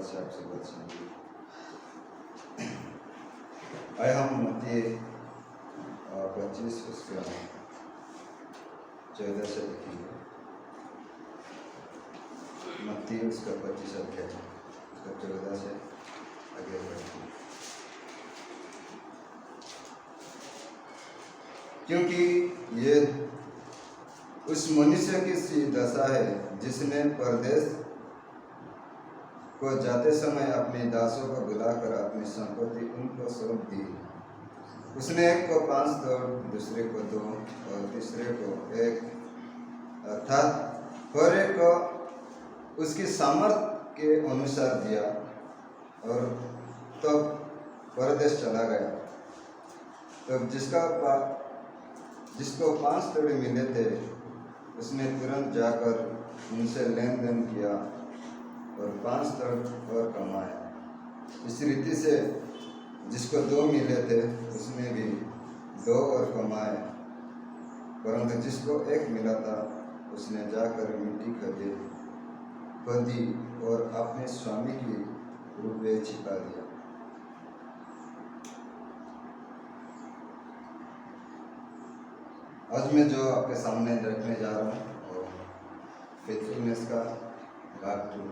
से आपसे वचन आए हम मत्ती 25 उसका 14 से लिखेंगे। मत्ती उसका 25 अध्याय उसका 14 से आगे बढ़ेंगे। क्योंकि ये उस मनुष्य की सी दशा है जिसने परदेश को जाते समय अपने दासों को बुलाकर अपनी संपत्ति उनको सौंप दी। उसने एक को 5 दौड़, दूसरे को 2 और तीसरे को 1, अर्थात हर एक को उसकी सामर्थ्य के अनुसार दिया और तब परदेश चला गया। तब जिसको 5 दौड़े मिले थे उसने तुरंत जाकर उनसे लेन देन किया और 5 दौड़ और कमाया। इस रीति से जिसको 2 मिले थे उसने भी 2 और कमाए। परंतु जिसको 1 मिला था उसने जाकर मिट्टी खोदी और अपने स्वामी की रुपये छिपा दिया। आज मैं जो आपके सामने रखने जा रहा हूँ और फेथफुलनेस का भाग 2,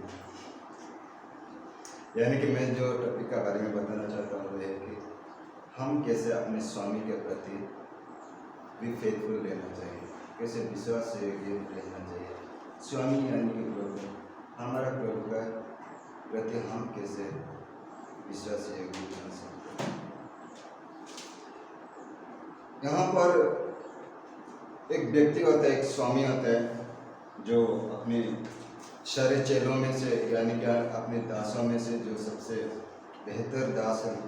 यानी कि मैं जो टॉपिक के बारे में बताना चाहता हूँ वो है कि हम कैसे अपने स्वामी के प्रति भी फेथफुल रहना चाहिए, कैसे विश्वास से रहना चाहिए। स्वामी यानी कि प्रभु, हमारा प्रभु का प्रति हम कैसे विश्वास बन सकते हैं। यहाँ पर एक व्यक्ति होता है, एक स्वामी होता है जो अपने सारे चेलों में से यानी कि अपने दासों में से जो सबसे बेहतर दास हैं,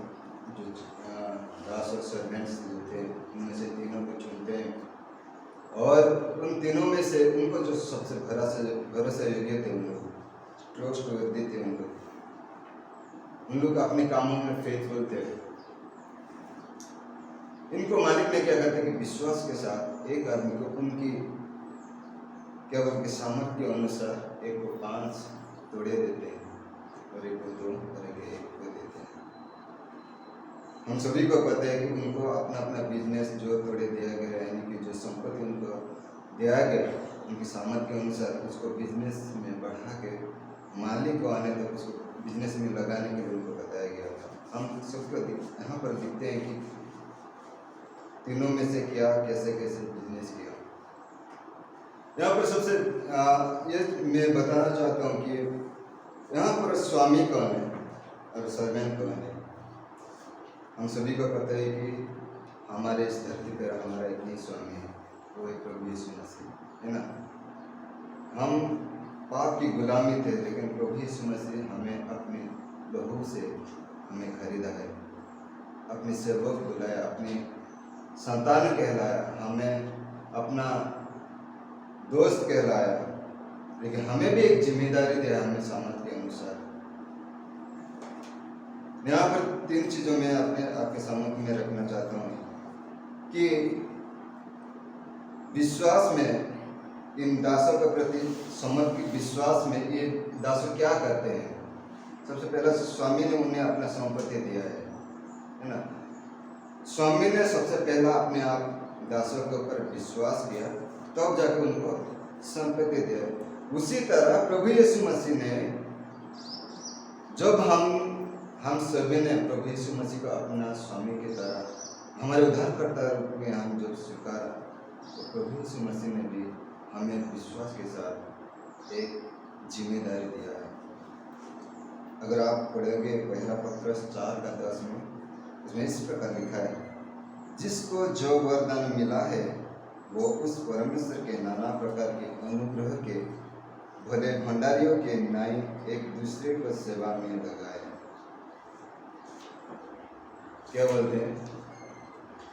जो दास और सर्वेंट्स जो थे उनमें से 3 को चुनते हैं और उन 3 में से उनको जो सबसे भरोसा योग्य थे, उन लोग ट्रस्टवर्दी थे, उन लोग अपने कामों में फेथफुल थे। इनको मालिक ने क्या करते कि विश्वास के साथ एक आदमी को उनकी केवल के सामर्थ्य के अनुसार 1 को 5 तोड़े देते हैं और 1 को 2 और 1 को देते हैं। हम सभी को पता है कि उनको अपना अपना बिजनेस जो तोड़े दिया गया, यानी कि जो संपत्ति उनको दिया गया उनकी सामर्थ्य के अनुसार उसको बिजनेस में बढ़ा के मालिक को आने तक उसको बिजनेस में लगाने के लिए उनको बताया गया था। हम सबको यहाँ पर दिखते हैं कि तीनों में से क्या कैसे बिजनेस किया। यहाँ पर सबसे ये मैं बताना चाहता हूँ कि यहाँ पर स्वामी कौन है और सर्वेंट कौन है। हम सभी को पता है कि हमारे इस धरती पर हमारा एक ही स्वामी है, वो एक प्रभु यीशु मसीह है ना। हम पाप की गुलामी थे, लेकिन प्रभु यीशु मसीह हमें अपने लहू से हमें खरीदा है, अपने सेवक बुलाया, अपनी संतान कहलाया, हमें अपना दोस्त कहलाया। लेकिन हमें भी एक जिम्मेदारी दिया, हमें सामर्थ्य के अनुसार। यहाँ पर 3 चीज़ों में आपके सामने में रखना चाहता हूँ कि विश्वास में इन दासों के प्रति समर्पित विश्वास में ये दासों क्या करते हैं। सबसे पहला स्वामी ने उन्हें अपना संपत्ति दिया है ना। स्वामी ने सबसे पहला अपने आप दासों के ऊपर विश्वास किया, तब जाके उनको संपत्ति दिया। उसी तरह प्रभु यीशु मसीह ने, जब हम सभी ने प्रभु यीशु मसीह को अपना स्वामी की तरह हमारे उद्धारकर्ता रूप में हम जब स्वीकारा, तो प्रभु यीशु मसीह ने भी हमें विश्वास के साथ एक जिम्मेदारी दिया है। अगर आप पढ़ोगे पहला पत्रस 4:10 में, उसमें इस प्रकार लिखा है, जिसको जो वरदान मिला है वो उस परमेश्वर के नाना प्रकार के अनुग्रह के भले भंडारियों के नाई एक दूसरे को सेवा में लगाए। क्या बोलते हैं,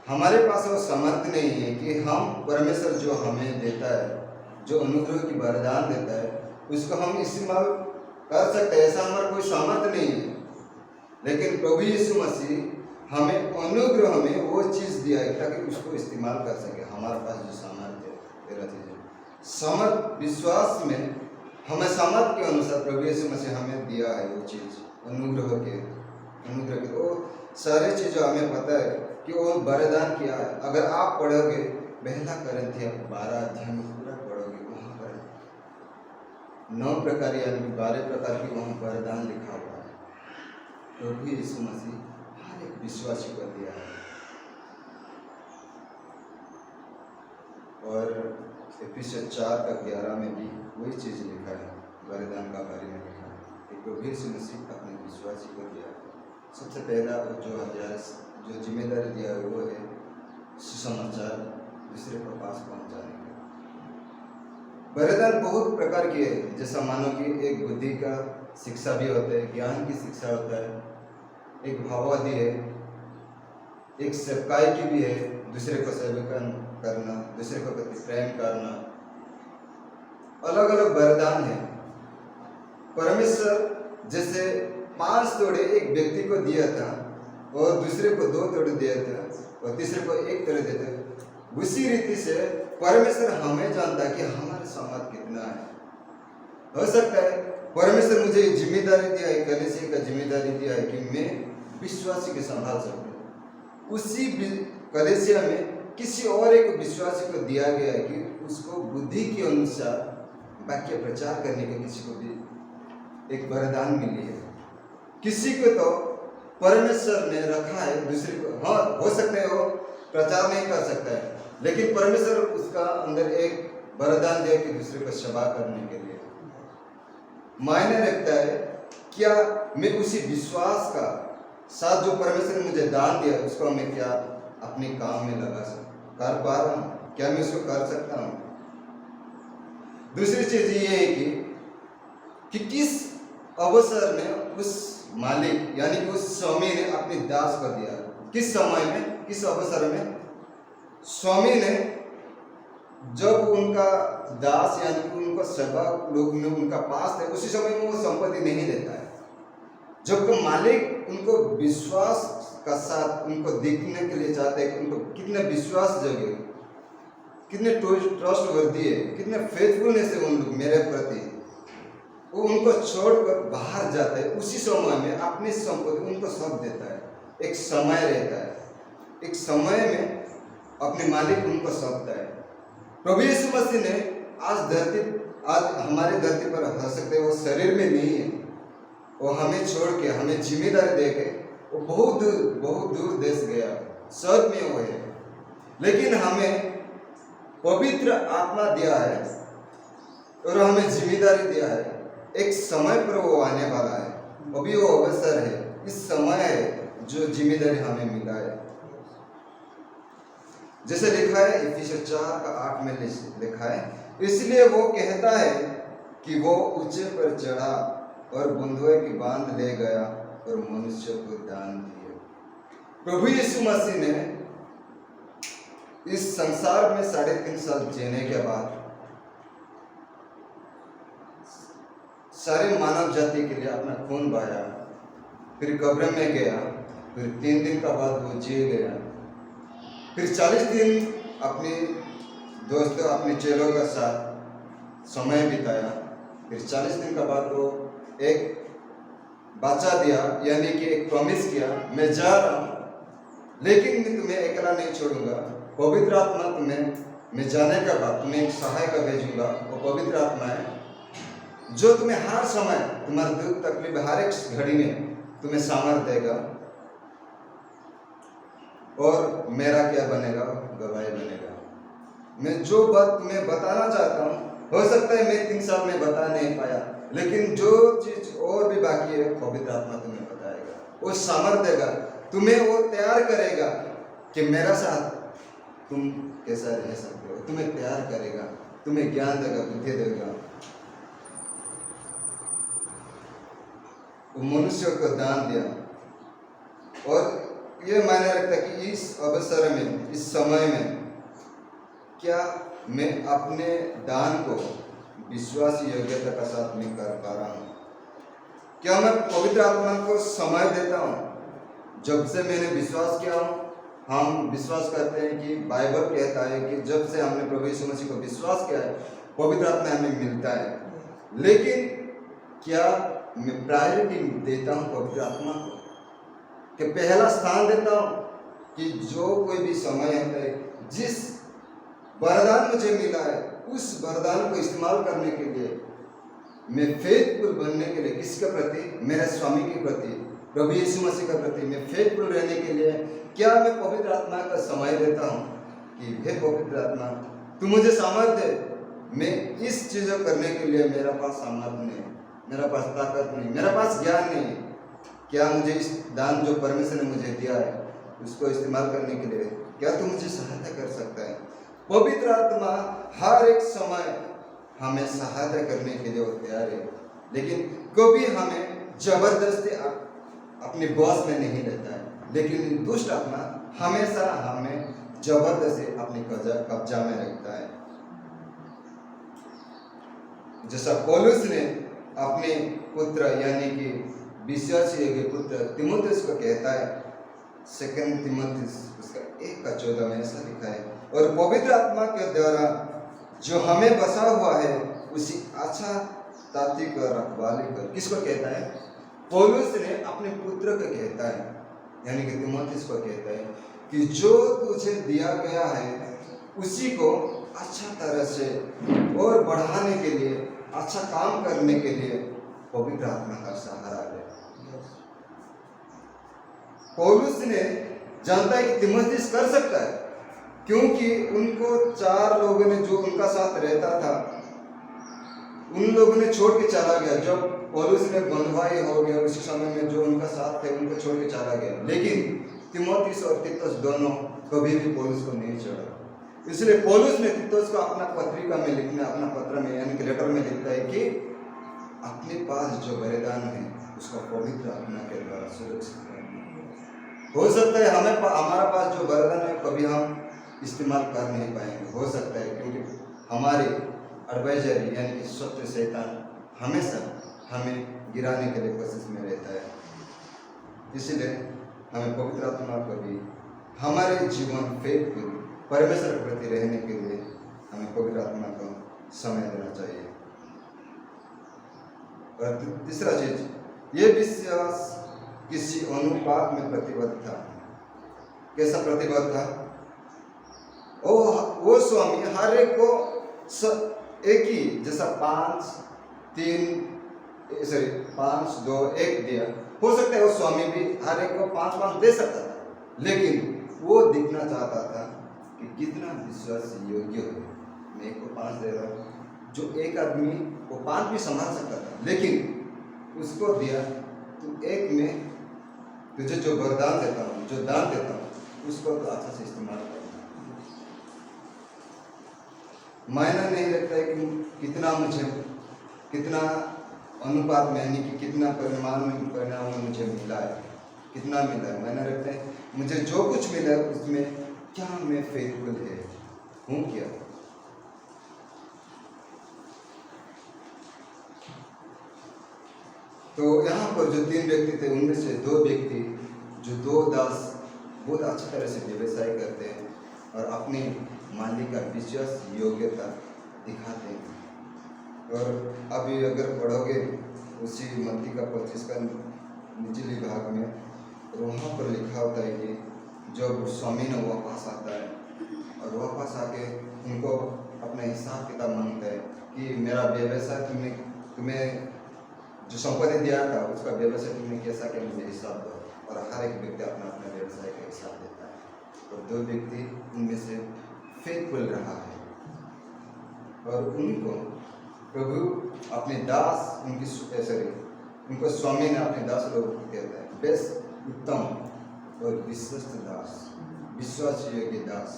हमारे पास वो समर्थ नहीं है कि हम परमेश्वर जो हमें देता है, जो अनुग्रह की वरदान देता है, उसको हम इस्तेमाल कर सकते हैं। ऐसा हमारा कोई सामर्थ्य नहीं है। लेकिन प्रभु यीशु मसीह हमें अनुग्रह में वो चीज़ दिया है ताकि उसको इस्तेमाल कर सके। हमारे पास जो सामर्थ्य है, तेरा चीज़ है समर्थ विश्वास में हमें सामर्थ के अनुसार प्रभु यीशु मसीह हमें दिया है वो चीज़, अनुग्रह के वो सारी चीज़ जो हमें पता है कि वो वरदान किया है। अगर आप पढ़ोगे पहला करंथिया 12 अध्याय में पूरा पढ़ोगे, वहाँ पर 9 प्रकार यानी 12 प्रकार की वहाँ वरदान लिखा हुआ है। प्रभु यीशु मसीह हर एक विश्वासी को दिया है। और एफिसियंस 4:11 में भी वही चीज़ लिखा है, वरदान का बारे में लिखा है कि प्रभु यीशु मसीह अपने विश्वासी को दिया है। सबसे पहला जो जिम्मेदारी दिया है वो है सुसमाचार दूसरे के पास पहुंचाने का। वरदान बहुत प्रकार की है, जैसा मानो कि एक बुद्धि का शिक्षा भी होता है, ज्ञान की शिक्षा होता है, एक भावादि है, एक सेवकाई की भी है, दूसरे को सेवकन करना, दूसरे को प्रति प्रेम करना, अलग अलग वरदान है। परमेश्वर जैसे 5 तोड़े एक व्यक्ति को दिया था और दूसरे को 2 तोड़े दिया था और तीसरे को 1 तोड़े देते, उसी रीति से परमेश्वर हमें जानता है कि हमारा सामर्थ कितना है। हो सकता है परमेश्वर मुझे जिम्मेदारी दिया है, कलीसिया का जिम्मेदारी दिया है कि मैं विश्वासी को संभाल सकूं। उसी कलीसिया में किसी और एक विश्वासी को दिया गया है कि उसको बुद्धि के अनुसार वाक्य प्रचार करने के किसी को भी एक वरदान मिली है। किसी को तो परमेश्वर ने रखा है, दूसरे को हाँ हो सकता है वो प्रचार नहीं कर सकता है, लेकिन परमेश्वर उसका अंदर एक वरदान दिया कि दूसरे को सेवा करने के लिए। मायने रखता है क्या मैं उसी विश्वास का साथ जो परमेश्वर ने मुझे दान दिया उसको मैं क्या अपने काम में कर पा रहा हूँ, क्या मैं उसको कर सकता हूँ। दूसरी चीज ये है कि किस अवसर में उस मालिक यानी कि उस स्वामी ने अपने दास को दिया, किस समय में, किस अवसर में स्वामी ने जब उनका दास यानी कि उनका सेवक लोग में उनका पास थे, उसी समय में वो संपत्ति नहीं देता है। जब मालिक उनको विश्वास का साथ उनको देखने के लिए चाहते हैं, उनको कितने विश्वास जगे, कितने ट्रस्टवर्दी है, कितने फेथफुलनेस है उन लोग मेरे प्रति, वो उनको छोड़कर बाहर जाता है। उसी समय में अपनी संपत्ति उनको सब देता है। एक समय रहता है, एक समय में अपने मालिक उनको सौंपता है। प्रभु यीशु मसीह ने आज हमारे धरती पर हो सकते वो शरीर में नहीं है, वो हमें छोड़ के हमें जिम्मेदारी दे के वो बहुत दूर देश गया, स्वर्ग में वो है, लेकिन हमें पवित्र आत्मा दिया है और हमें जिम्मेदारी दिया है। एक समय पर वो आने वाला है, अभी वो अवसर है, इस समय है जो जिम्मेदारी हमें मिला है। जैसे लिखा है इफिसियंस 4:8 में लिखा है, इसलिए वो कहता है कि वो ऊंचे पर चढ़ा और बंधुए की बांध ले गया और मनुष्य को दान दिए। प्रभु यीशु मसीह ने इस संसार में 3.5 साल जीने के बाद सारे मानव जाति के लिए अपना खून बहाया, फिर कब्र में गया, फिर 3 दिन का बाद वो जी गया, फिर 40 दिन अपने दोस्तों अपने चेलों के साथ समय बिताया, फिर 40 दिन का बाद वो एक वाचा दिया यानी कि एक प्रॉमिस किया, मैं जा रहा हूँ लेकिन मैं तुम्हें अकेला नहीं छोड़ूंगा, पवित्र आत्मा तुम्हें मैं जाने के बाद तुम्हें एक सहायक भेजूंगा। वो पवित्र आत्मा है जो तुम्हें हर समय तुम्हारे दुख तकलीफ हर एक घड़ी में तुम्हें सामर्थ्य देगा और मेरा क्या बनेगा, गवाही बनेगा। मैं जो बात तुम्हें बताना चाहता हूँ, हो सकता है मैं 3 साल में बता नहीं पाया, लेकिन जो चीज और भी बाकी है पवित्र आत्मा तुम्हें बताएगा, वो सामर्थ्य देगा, तुम्हें वो तैयार करेगा कि मेरा साथ तुम कैसा रह सकते हो, तुम्हें तैयार करेगा, तुम्हें ज्ञान देगा, बुद्धि देगा। वो मनुष्य को दान दिया और ये मायने रखता कि इस अवसर में, इस समय में क्या मैं अपने दान को विश्वास योग्यता का साथ में कर पा रहा हूँ? क्या मैं पवित्र आत्मा को समय देता हूँ? जब से मैंने विश्वास किया हूँ, हम विश्वास करते हैं कि बाइबल कहता है कि जब से हमने प्रभु यीशु मसीह को विश्वास किया है पवित्र आत्मा हमें मिलता है। लेकिन क्या मैं प्रायोरिटी देता हूँ पवित्र आत्मा को, कि पहला स्थान देता हूँ कि जो कोई भी समय है, जिस वरदान मुझे मिला है उस वरदान को इस्तेमाल करने के लिए मैं फेथफुल बनने के लिए किसके प्रति, मेरे स्वामी के प्रति, प्रभु यीशु मसीह के प्रति मैं फेथफुल रहने के लिए क्या मैं पवित्र आत्मा का समय देता हूँ कि हे पवित्र आत्मा तू मुझे सामर्थ्य दे, मैं इस चीज़ों करने के लिए मेरा पास सामर्थ्य नहीं, मेरा पास ताकत नहीं, मेरा पास ज्ञान नहीं, क्या मुझे इस दान जो परमेश्वर ने मुझे दिया है उसको इस्तेमाल करने के लिए क्या तू मुझे सहायता कर सकता है। पवित्र आत्मा हर एक समय हमें सहायता करने के लिए वो तैयार है, लेकिन कभी हमें जबरदस्ती अपने बॉस में नहीं लेता है, लेकिन दुष्ट आत्मा हमेशा हमें जबरदस्ती अपने कब्जा में रखता है। जैसा पौलुस ने अपने पुत्र यानी कि विश्वासी के पुत्र तीमुथियुस को कहता है, 2 तीमुथियुस उसका 1:14 में ऐसा लिखा है, और पवित्र आत्मा के द्वारा जो हमें बसा हुआ है उसी अच्छा ताती का रखवाली कर। किसको कहता है? पौलुस ने अपने पुत्र को कहता है, यानी कि तीमुथियुस को कहता है कि जो तुझे दिया गया है उसी को अच्छा तरह से और बढ़ाने के लिए, अच्छा काम करने के लिए पवित्र आत्मा का सहारा ले। पौलुस ने जानता है कि तीमुथियुस कर सकता है, क्योंकि उनको 4 लोगों ने जो उनका साथ रहता था उन लोगों ने छोड़ के चला गया। जब पौलुस ने बंधुआई हो गया उस समय में जो उनका साथ थे उनको छोड़ के चला गया, लेकिन तीमुथियुस और तीतुस दोनों कभी भी पौलुस को नहीं छोड़ा। इसलिए पौलुस ने तीतुस को अपना पत्रिका में लिखना, अपना पत्र में यानी कि लेटर में लिखता है कि अपने पास जो वरदान है उसका पवित्र आत्मा के द्वारा सुरक्षित करना। हो सकता है हमारा पास जो वरदान है कभी हम इस्तेमाल कर नहीं पाएंगे, हो सकता है क्योंकि हमारे एडवाइजरी यानी कि सत्य शैतान हमेशा हमें गिराने के लिए कोशिश में रहता है। इसलिए हमें पवित्र आत्मा को भी हमारे जीवन फेथफुल परमेश्वर के प्रति रहने के लिए हमें पवित्र आत्मा को समय देना चाहिए। और तीसरा चीज, ये विश्वास किसी अनुपात में प्रतिबद्ध था। कैसा प्रतिबद्ध था? वो स्वामी हर एक को एक ही जैसा 5, 2, 1 दिया। हो सकता है वो स्वामी भी हर एक को 5 दे सकता था, लेकिन वो देखना चाहता था कि कितना विश्वास योग्य हो। मैं एक को 5 दे रहा हूँ, जो एक आदमी वो 5 भी संभाल सकता था, लेकिन उसको दिया तो एक में तुझे जो वरदान देता हूँ, जो दान देता हूँ, उसको तो अच्छा से इस्तेमाल करना। मायना नहीं रखता है कि कितना अनुपात में यानी कि कितना परिणाम में मुझे मिला है, कितना मिला है। मायना रखता है मुझे जो कुछ मिला है उसमें क्या मैं फेथफुल हूँ क्या। तो यहाँ पर जो 3 व्यक्ति थे उनमें से 2 व्यक्ति जो 2 दास बहुत अच्छी तरह से व्यवसाय करते हैं और अपने मालिक का विश्वास योग्यता दिखाते हैं। और अभी अगर पढ़ोगे उसी मत्ती का 25 का निचले भाग में, और वहाँ पर लिखा होता है कि जब स्वामी ने वापस आता है और वापस आके उनको अपना हिसाब किताब मांगता है कि मेरा व्यवसाय तुम्हें जो संपत्ति दिया था उसका व्यवसाय तुमने कैसा किया, मुझे हिसाब दो। और हर एक व्यक्ति अपना अपना व्यवसाय का हिसाब देता है, और 2 व्यक्ति उनमें से फेथफुल रहा है और उनको प्रभु अपने दास उनको स्वामी ने अपने दास लोगों को कहता है, बेस्ट, उत्तम और विश्वस्त दास, विश्वास योग्य दास,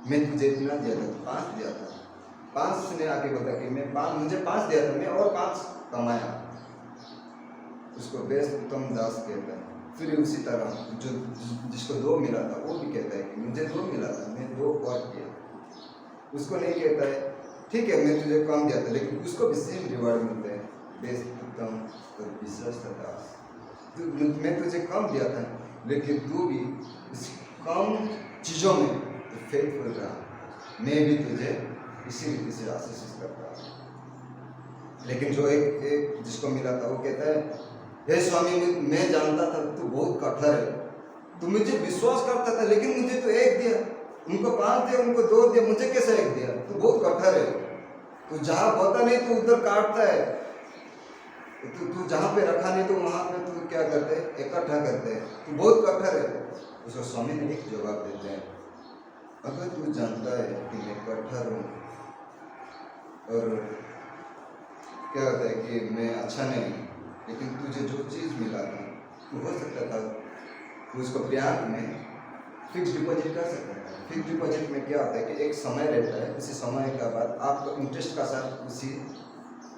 मैं तुझे इतना दिया था, 5 दिया था। 5 ने आगे बोला कि मुझे 5 दिया था, मैं और 5 कमाया। उसको बेस्ट उत्तम दास कहता है। फिर उसी तरह जिसको 2 मिला था वो भी कहता है कि मुझे 2 मिला था, मैं 2 और किया। उसको नहीं कहता है ठीक है मैं तुझे कम दिया था, लेकिन उसको भी सेम रिवार्ड मिलता है, बेस्ट उत्तम और विश्वस्त दास। मैं तुझे कम दिया था, लेकिन तू भी इस कम चीज़ों में तो फेथफुल रहा, मैं भी तुझे इसी रीति से आशीषित करता हूँ। लेकिन जो एक एक जिसको मिला था वो कहता है, हे स्वामी मैं जानता था तू बहुत कठोर है, तू मुझे विश्वास करता था लेकिन मुझे तो एक दिया, उनको 5 दिया, उनको 2 दिया, मुझे कैसे एक दिया? तू बहुत कठोर है, तू जहाँ पता नहीं तू उधर काटता है, तू जहाँ पे रखा नहीं तो वहाँ पे तू क्या करते है, इकट्ठा करते हैं, तू बहुत कठोर है। उसको स्वामी ने एक जवाब देते हैं, अगर तू जानता है कि मैं कठोर हूँ और क्या होता है कि मैं अच्छा नहीं, लेकिन तुझे जो चीज़ मिला था तो हो सकता था तो उसको बैंक में फिक्स डिपॉजिट कर सकता था। फिक्स डिपॉजिट में क्या होता है कि एक समय रहता है, उसी समय के बाद आपको इंटरेस्ट का साथ उसी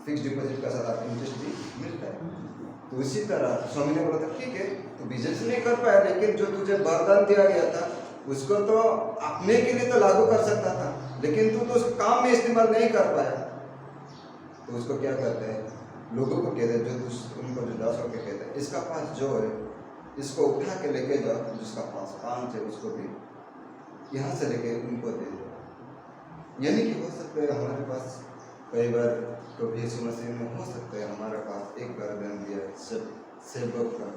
फिक्स डिपॉजिट का साथ आपको इंटरेस्ट भी मिलता है। तो उसी तरह स्वामी ने बोला था ठीक है तो बिजनेस नहीं कर पाया, लेकिन जो तुझे वरदान दिया गया था उसको तो अपने के लिए तो लागू कर सकता था, लेकिन तू तो उसको काम में इस्तेमाल नहीं कर पाया। तो उसको क्या करते हैं, लोगों को कहते हैं, जो उनको जो 10 होकर कहते हैं, इसका पास जो है इसको उठा के लेके जाओ, जिसका पास 5 है उसको भी यहाँ से लेके उनको दे दो। यानी कि हो सकता है हमारे पास कई बार तो यीशु मसीह में हो सकता है हमारे पास एक वरदान दिया सेवक का,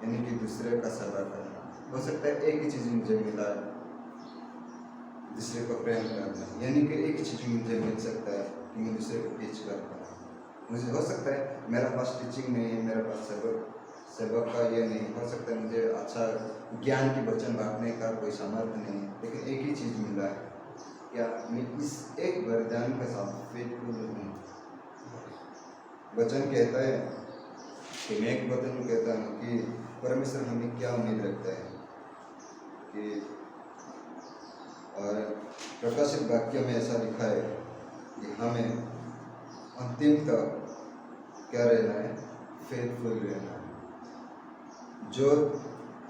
यानी कि दूसरे का सेवा करना। हो सकता है एक ही चीज़ मुझे मिला है, दूसरे को प्रेम करना, यानी कि एक ही चीज़ मुझे मिल सकता है कि मैं दूसरे को टीच कर पाऊँ। मुझे हो सकता है मेरा पास टीचिंग नहीं है, मेरे पास सेवक का ये नहीं, हो सकता है मुझे अच्छा ज्ञान की वचन बांटने का कोई सामर्थ्य नहीं है, लेकिन एक ही चीज़ मिला है, क्या मैं इस एक वरदान के साथ फेथफुल हूँ। वचन कहता है कि मैं एक वचन कहता हूँ कि परमेश्वर हमें क्या उम्मीद रखता है कि, और प्रकाशित वाक्य में ऐसा लिखा है कि हमें अंतिम तक क्या रहना है, फेथफुल रहना है। जो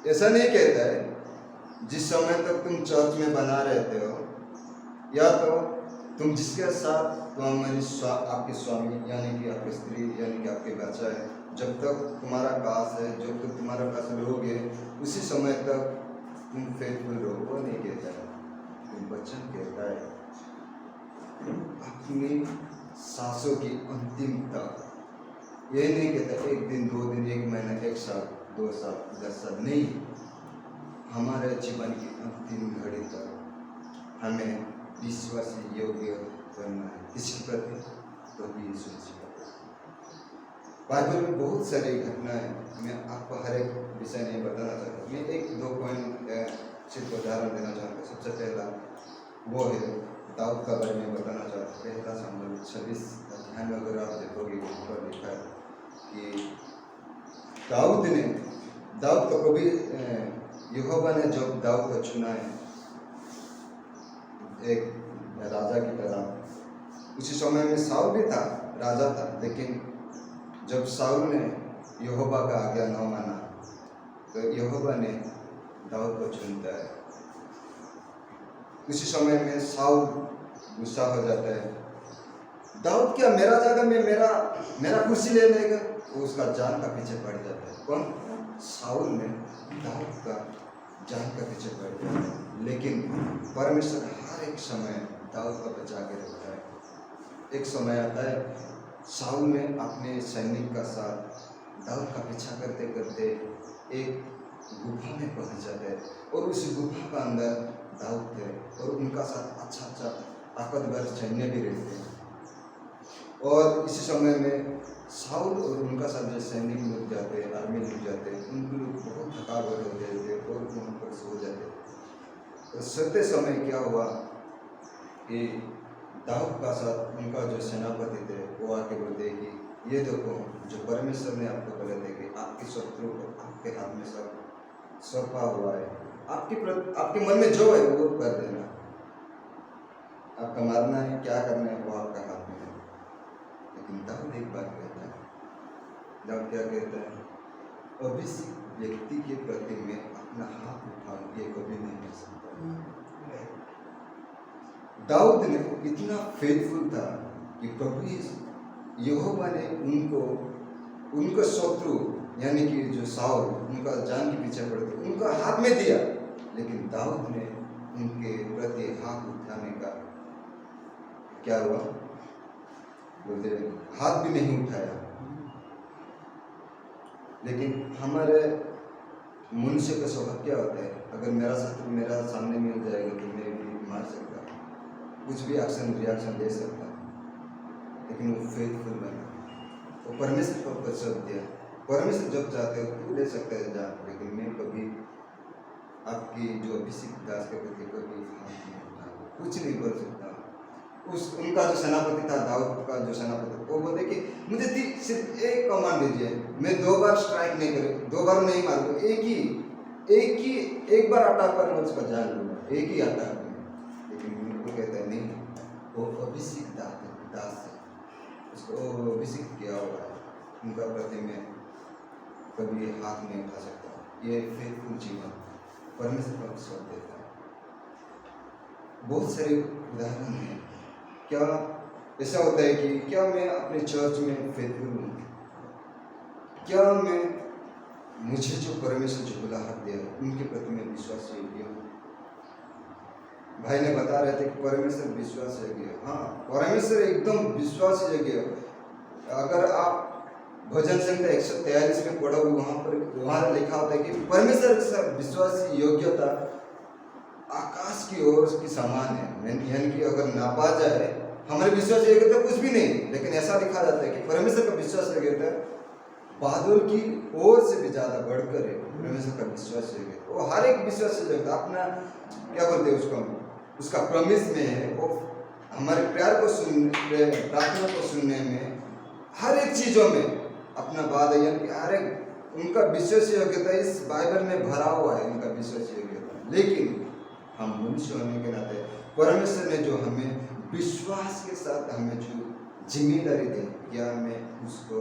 ऐसा नहीं कहता है जिस समय तक तुम चर्च में बना रहते हो या तो तुम जिसके साथ तुम्हारी आपके स्वामी यानी कि आपकी स्त्री यानी कि आपके बच्चा है, जब तक तुम्हारा पास है, जब तक तुम्हारा पास लोग है, उसी समय तक तुम फेथफुल रहो, वो नहीं कहता है। तुम वचन कहता है अपनी सांसों की अंतिम तक, ये नहीं कहता 1 दिन 2 दिन 1 महीना 1 साल 2 साल 10 साल, नहीं, हमारे जीवन की अंतिम घड़ी तक हमें विश्वासी योग्य बनना है। किसके प्रति? प्रभु यीशु मसीह। बाइबल में बहुत सारी घटनाएं, मैं आपको हर एक विषय नहीं बताना चाहता, मैं 1-2 पॉइंट सिर्फ उदाहरण देना चाहता। सबसे पहला वो है दाऊद का बारे में बताना चाहता। पहला सामुएल 26 अध्याय में अगर आप देखोगे ऊपर लिखा है कि दाऊद को कभी यहोवा ने जब दाऊद को चुना है एक राजा की तरह, उसी समय में साउल भी था, राजा था, लेकिन जब साउल ने यहोवा का आज्ञा न माना तो यहोवा ने दाऊद को चुनता है। उसी समय में साउल गुस्सा हो जाता है, दाऊद क्या मेरा जगह में मेरा कुर्सी ले लेगा, वो उसका जान का पीछे पड़ जाता है। कौन? साउल ने दाऊद का जान का पीछे पड़ जाता है, लेकिन परमेश्वर हर एक समय दाऊद को बचा के रखता है। एक समय आता है साउल ने अपने सैनिक का साथ दाऊद का पीछा करते करते एक गुफा में पहुंच जाते हैं, और उस गुफा का अंदर दाऊद थे और उनका साथ अच्छा ताकतवर सैन्य भी रहते हैं। और इसी समय में साउल और उनका साथ जो सैनिक लुट जाते हैं, आर्मी लुट जाते हैं, उन लोग बहुत थकावट हो गए थे और वहाँ पर सो जाते। तो सोते समय क्या हुआ कि दाऊद का साथ उनका जो सेनापति थे वो आके बोलते कि ये देखो जो परमेश्वर ने आपको बोले थे कि आपके शत्रु को आपके हाथ में सब सौंपा हुआ है, आपके मन में जो है वो कर देना, आपका मारना है क्या करना है वो आपका हाथ में है। लेकिन दाऊद एक बात कहता है, दाऊद क्या कहता है, अभिषिक्त व्यक्ति के प्रति मैं अपना हाथ उठाऊं ये कभी नहीं कर सकता। दाऊद ने इतना फेथफुल था कि प्रभु यहोवा ने उनको शत्रु यानी कि जो साउल उनका जान के पीछे पड़ते उनका हाथ में दिया, लेकिन दाऊद ने उनके प्रति हाथ उठाने का क्या हुआ, बोलते हाथ भी नहीं उठाया। लेकिन हमारे मनुष्य का स्वभाव क्या होता है, अगर मेरा शत्रु मेरा सामने मिल जाएगा तो मैं भी मार सकता, कुछ भी एक्शन रिएक्शन दे सकता, लेकिन वो फेथफुल बना, वो परमेश्वर को प्रसाद दिया। परमेश्वर जब चाहते हो तू ले सकता है जा, लेकिन मैं कभी आपकी जो अभिषेक दास के प्रति कभी हाथ नहीं उठा, कुछ नहीं कर सकता। उनका जो सेनापति था, दाऊद का जो सेनापति, वो बोलते कि मुझे सिर्फ एक कमांड दीजिए, मैं 2 बार स्ट्राइक नहीं करूँ, 2 बार नहीं मारूँ, एक बार अटैक पर मैं उसका जान लूँगा, एक ही अटैक में। लेकिन उनको कहता है नहीं, वो अभिषेक दास है, उसको अभिषेक किया हुआ है, उनका प्रति में कभी हाथ नहीं उठा सकता। ये फेथफुल जीवन परमेश्वर का विश्वास देता है। बहुत सारे उदाहरण हैं। क्या ऐसा होता है कि क्या मैं अपने चर्च में फेथफुल हूँ? क्या मैं मुझे जो परमेश्वर जो बुलाहट दिया उनके प्रति मैं विश्वास योग्य हूँ? भाई ने बता रहे थे कि परमेश्वर विश्वास योग्य है। हाँ, परमेश्वर एकदम विश्वास योग्य है। अगर आप भजन संहिता 143 में पढ़ोगे, वहाँ लिखा होता है कि परमेश्वर विश्वास योग्यता आकाश की ओर की समान है। यानी कि अगर नापा जाए, हमारे विश्वास योग्यता कुछ भी नहीं, लेकिन ऐसा लिखा जाता है कि परमेश्वर का विश्वास योग्यता बादल की ओर से भी ज्यादा बढ़कर है। परमेश्वर का विश्वास योग्यता वो हर एक विश्वास योग्यता अपना क्या बोलते हैं उसका प्रमिस में है। वो हमारे प्यार को सुनने, प्रार्थना को सुनने में, हर एक चीजों में अपना बात है। यानी कि हर एक उनका विश्वास योग्यता इस बाइबल में भरा हुआ है, उनका विश्वास योग्यता। लेकिन हम मनुष्य होने के नाते परमेश्वर ने जो हमें विश्वास के साथ हमें जो जिम्मेदारी दी, क्या मैं उसको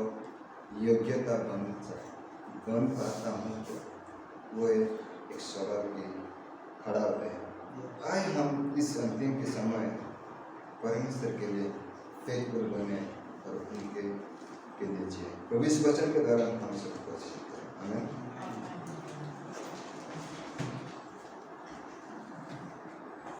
योग्यता बन पाता हूँ? तो वो एक सवाल भी खड़ा होता है। आए हम इस अंतिम के समय परमेश्वर के लिए फेथफुल बने और उनके लिए जिए। प्रभु इस वचन के द्वारा हम सबको सीखते हैं। आमीन।